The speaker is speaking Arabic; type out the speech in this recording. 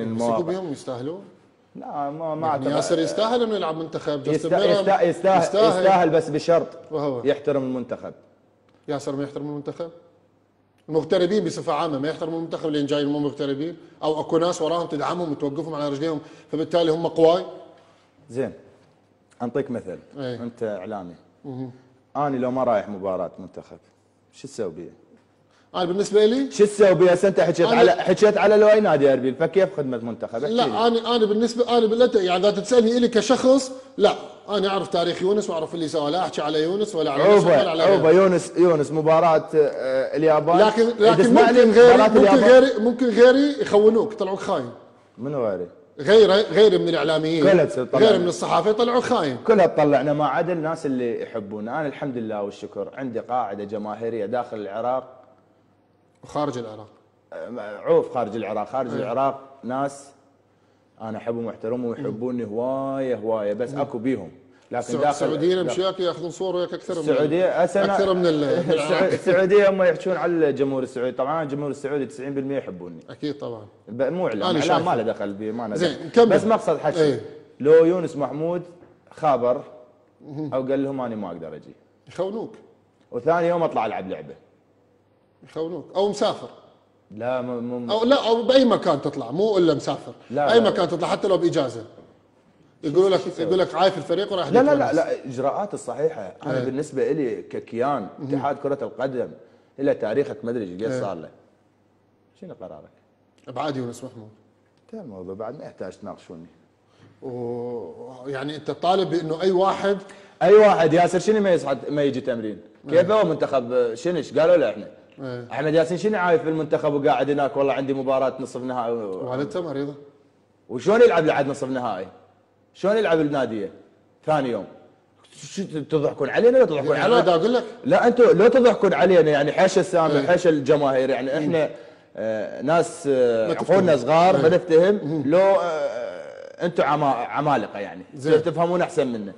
يمسكوا بهم يستاهلون؟ لا ما يعني ياسر يستاهل انه يلعب منتخب. يستاهل بس بشرط وهو يحترم المنتخب. ياسر ما يحترم المنتخب؟ المغتربين بصفه عامه ما يحترموا المنتخب اللي جايين هم مغتربين، او اكو ناس وراهم تدعمهم وتوقفهم على رجليهم فبالتالي هم قواي. زين انطيك مثل. ايه؟ انت اعلامي. انا لو ما رايح مباراه منتخب شو تسوي بيه؟ انا بالنسبه لي شو تسوي بيه؟ انت حكيت على لو اي نادي اربيل، فكيف خدمه منتخب؟ لا انا بالنسبه يعني اذا تسالني الي كشخص، لا انا اعرف تاريخ يونس واعرف اللي سوى، لا احكي على يونس ولا على يوسف ولا على عوبه. يونس مباراه اليابان، لكن ممكن غيري يخونوك يطلعوك خاين. منو غيري؟ غير من الاعلاميين، غير من الصحافه يطلعوك خاين. كلها تطلعنا ما عدا الناس اللي يحبونا. انا الحمد لله والشكر عندي قاعده جماهيريه داخل العراق وخارج العراق. خارج العراق. العراق ناس انا احبهم واحترمهم ويحبوني هوايه بس اكو بيهم. لكن داخل السعوديين مشياك ياخذون صور وياك اكثر من السعوديه. اكثر من السعوديه هم يحكون على الجمهور السعودي. طبعا الجمهور السعودي 90% يحبوني. اكيد طبعا. مو اعلام ما له دخل بي، ما زين نكمل. بس مقصد حكي لو يونس محمود خابر او قال لهم انا ما اقدر اجي يخونوك، وثاني يوم اطلع العب لعبه يخونوك، او مسافر. لا او باي مكان تطلع، مو الا مسافر. اي مكان تطلع حتى لو باجازه يقول لك عايف الفريق وراح. لا اجراءات الصحيحه. انا بالنسبه لي ككيان اتحاد كره القدم الى تاريخك ما ادري ايش صار له. شنو قرارك؟ ابعاد يونس محمود. انتهى الموضوع، بعد ما يحتاج تناقشوني. يعني انت طالب بانه اي واحد ياسر شنو ما يجي تمرين؟ كيف هو منتخب شنو ايش قالوا له احنا؟ احمد ياسين شنو عايف في المنتخب وقاعد هناك والله عندي مباراه نصف نهائي والدته مريضه. وشلون يلعب لعد نصف نهائي؟ شلون يلعب الناديه؟ ثاني يوم تضحكون علينا ولا تضحكون علينا؟ انا اقول لك لا انتم لو تضحكون علينا يعني حيش السامع حيش الجماهير يعني احنا ناس عقولنا صغار ما نفتهم. لو انتم عمالقه يعني تفهمون احسن منا.